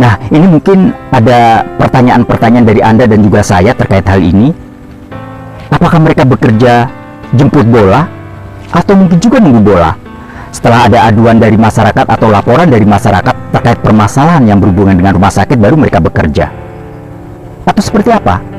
Nah, ini mungkin ada pertanyaan-pertanyaan dari Anda dan juga saya terkait hal ini. Apakah mereka bekerja jemput bola atau mungkin juga nunggu bola? Setelah ada aduan dari masyarakat atau laporan dari masyarakat terkait permasalahan yang berhubungan dengan rumah sakit, baru mereka bekerja. Atau seperti apa?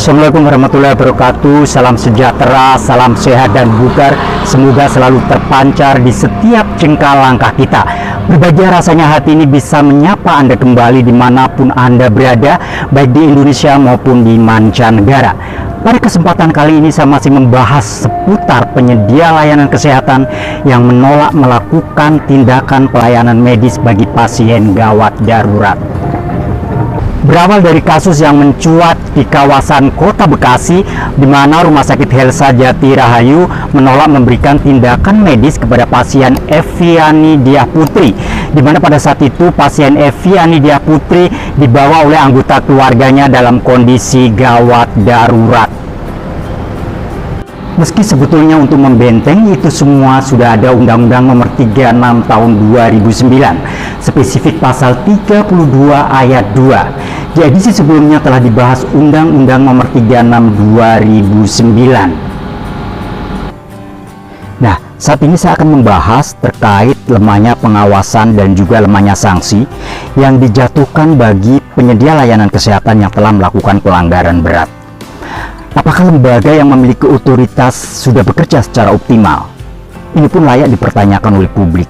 Assalamualaikum warahmatullahi wabarakatuh. Salam sejahtera, salam sehat dan bugar. Semoga selalu terpancar di setiap jengkal langkah kita. Berbahagia rasanya hati ini bisa menyapa Anda kembali dimanapun Anda berada, baik di Indonesia maupun di mancanegara. Pada kesempatan kali ini saya masih membahas seputar penyedia layanan kesehatan yang menolak melakukan tindakan pelayanan medis bagi pasien gawat darurat. Berawal dari kasus yang mencuat di kawasan Kota Bekasi, di mana Rumah Sakit Helsa Jati Rahayu menolak memberikan tindakan medis kepada pasien Eviani Diah Putri, di mana pada saat itu pasien Eviani Diah Putri dibawa oleh anggota keluarganya dalam kondisi gawat darurat. Meski sebetulnya untuk membenteng itu semua sudah ada Undang-Undang Nomor 36 Tahun 2009, spesifik pasal 32 ayat 2. Jadi sebelumnya telah dibahas Undang-Undang Nomor 36 2009. Nah, saat ini saya akan membahas terkait lemahnya pengawasan dan juga lemahnya sanksi yang dijatuhkan bagi penyedia layanan kesehatan yang telah melakukan pelanggaran berat. Apakah lembaga yang memiliki otoritas sudah bekerja secara optimal? Ini pun layak dipertanyakan oleh publik.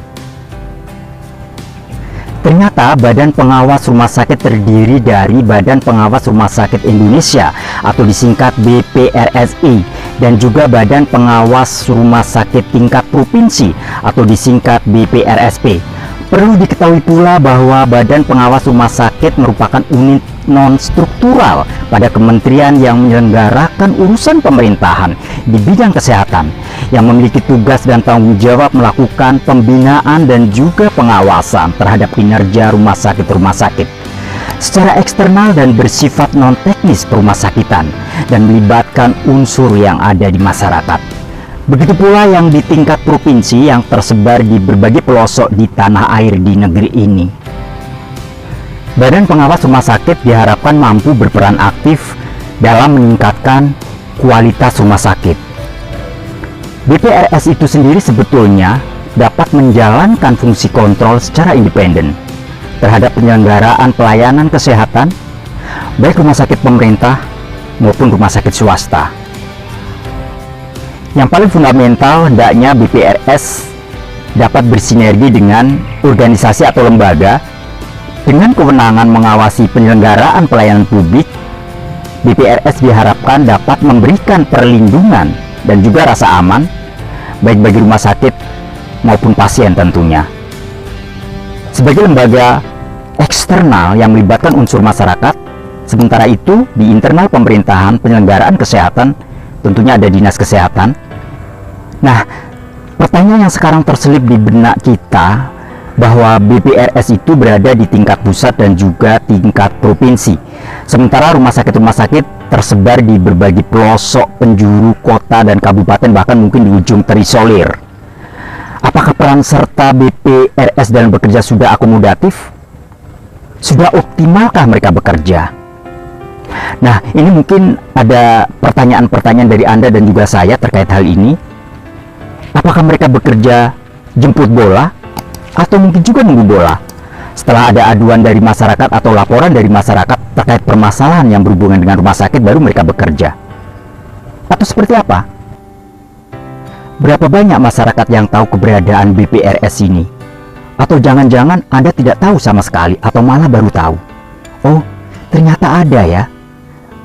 Ternyata Badan Pengawas Rumah Sakit terdiri dari Badan Pengawas Rumah Sakit Indonesia atau disingkat BPRSI dan juga Badan Pengawas Rumah Sakit tingkat provinsi atau disingkat BPRSP. Perlu diketahui pula bahwa Badan Pengawas Rumah Sakit merupakan unit non-struktural pada kementerian yang menyelenggarakan urusan pemerintahan di bidang kesehatan, yang memiliki tugas dan tanggung jawab melakukan pembinaan dan juga pengawasan terhadap kinerja rumah sakit secara eksternal dan bersifat non-teknis perumah sakitan dan melibatkan unsur yang ada di masyarakat. Begitu pula yang di tingkat provinsi yang tersebar di berbagai pelosok di tanah air di negeri ini. Badan Pengawas Rumah Sakit diharapkan mampu berperan aktif dalam meningkatkan kualitas rumah sakit. BPRS itu sendiri sebetulnya dapat menjalankan fungsi kontrol secara independen terhadap penyelenggaraan pelayanan kesehatan, baik rumah sakit pemerintah maupun rumah sakit swasta. Yang paling fundamental, hendaknya BPRS dapat bersinergi dengan organisasi atau lembaga dengan kewenangan mengawasi penyelenggaraan pelayanan publik. BPRS diharapkan dapat memberikan perlindungan dan juga rasa aman baik bagi rumah sakit maupun pasien tentunya. Sebagai lembaga eksternal yang melibatkan unsur masyarakat, sementara itu di internal pemerintahan penyelenggaraan kesehatan tentunya ada dinas kesehatan. Nah, pertanyaan yang sekarang terselip di benak kita bahwa BPRS itu berada di tingkat pusat dan juga tingkat provinsi, sementara rumah sakit tersebar di berbagai pelosok penjuru kota dan kabupaten, bahkan mungkin di ujung terisolir. Apakah peran serta BPRS dalam bekerja sudah akomodatif? Sudah optimalkah mereka bekerja? Nah, ini mungkin ada pertanyaan-pertanyaan dari Anda dan juga saya terkait hal ini. Apakah mereka bekerja jemput bola atau mungkin juga nunggu bola? Setelah ada aduan dari masyarakat atau laporan dari masyarakat terkait permasalahan yang berhubungan dengan rumah sakit, baru mereka bekerja. Atau seperti apa? Berapa banyak masyarakat yang tahu keberadaan BPRS ini? Atau jangan-jangan Anda tidak tahu sama sekali atau malah baru tahu? Oh, ternyata ada ya,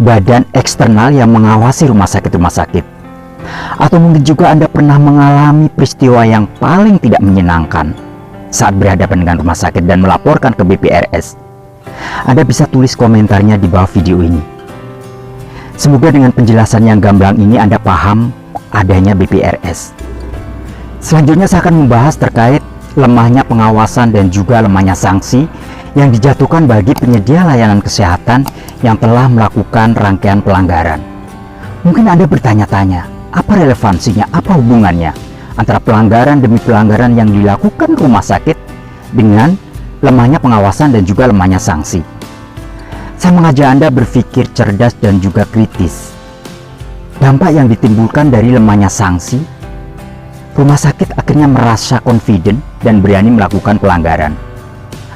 badan eksternal yang mengawasi rumah sakit. Atau mungkin juga Anda pernah mengalami peristiwa yang paling tidak menyenangkan saat berhadapan dengan rumah sakit dan melaporkan ke BPRS. Anda bisa tulis komentarnya di bawah video ini. Semoga dengan penjelasan yang gamblang ini Anda paham adanya BPRS. Selanjutnya saya akan membahas terkait lemahnya pengawasan dan juga lemahnya sanksi yang dijatuhkan bagi penyedia layanan kesehatan yang telah melakukan rangkaian pelanggaran. Mungkin Anda bertanya-tanya, apa relevansinya, apa hubungannya antara pelanggaran demi pelanggaran yang dilakukan rumah sakit dengan lemahnya pengawasan dan juga lemahnya sanksi. Saya mengajak Anda berpikir cerdas dan juga kritis. Dampak yang ditimbulkan dari lemahnya sanksi, rumah sakit akhirnya merasa confident dan berani melakukan pelanggaran.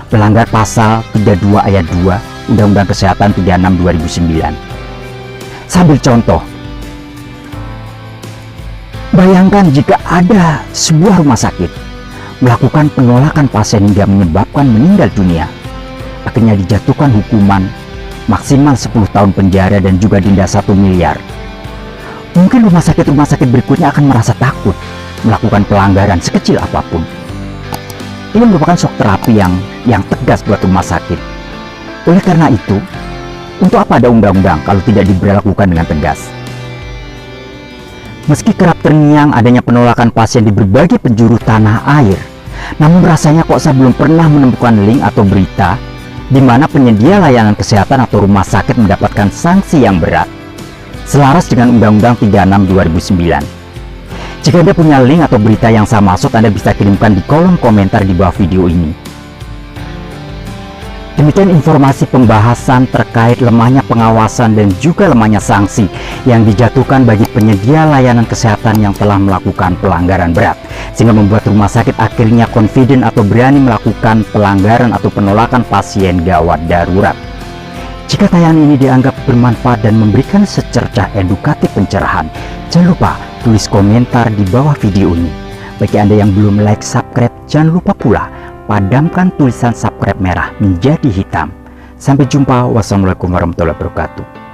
Pelanggar pasal 32 ayat 2 Undang-Undang Kesehatan 36 2009. Sambil contoh, bayangkan jika ada sebuah rumah sakit melakukan penolakan pasien hingga menyebabkan meninggal dunia, akhirnya dijatuhkan hukuman maksimal 10 tahun penjara dan juga denda 1 miliar. Mungkin rumah sakit berikutnya akan merasa takut melakukan pelanggaran sekecil apapun. Ini merupakan shock terapi yang tegas buat rumah sakit. Oleh karena itu, untuk apa ada undang-undang kalau tidak diberlakukan dengan tegas? Meski kerap terngiang adanya penolakan pasien di berbagai penjuru tanah air, namun rasanya kok saya belum pernah menemukan link atau berita di mana penyedia layanan kesehatan atau rumah sakit mendapatkan sanksi yang berat selaras dengan Undang-Undang 36 2009. Jika Anda punya link atau berita yang saya maksud, Anda bisa kirimkan di kolom komentar di bawah video ini. Demikian informasi pembahasan terkait lemahnya pengawasan dan juga lemahnya sanksi yang dijatuhkan bagi penyedia layanan kesehatan yang telah melakukan pelanggaran berat, sehingga membuat rumah sakit akhirnya confident atau berani melakukan pelanggaran atau penolakan pasien gawat darurat. Jika tayangan ini dianggap bermanfaat dan memberikan secercah edukatif pencerahan, jangan lupa tulis komentar di bawah video ini. Bagi Anda yang belum like, subscribe, jangan lupa pula padamkan tulisan subscribe merah menjadi hitam. Sampai jumpa. Wassalamualaikum warahmatullahi wabarakatuh.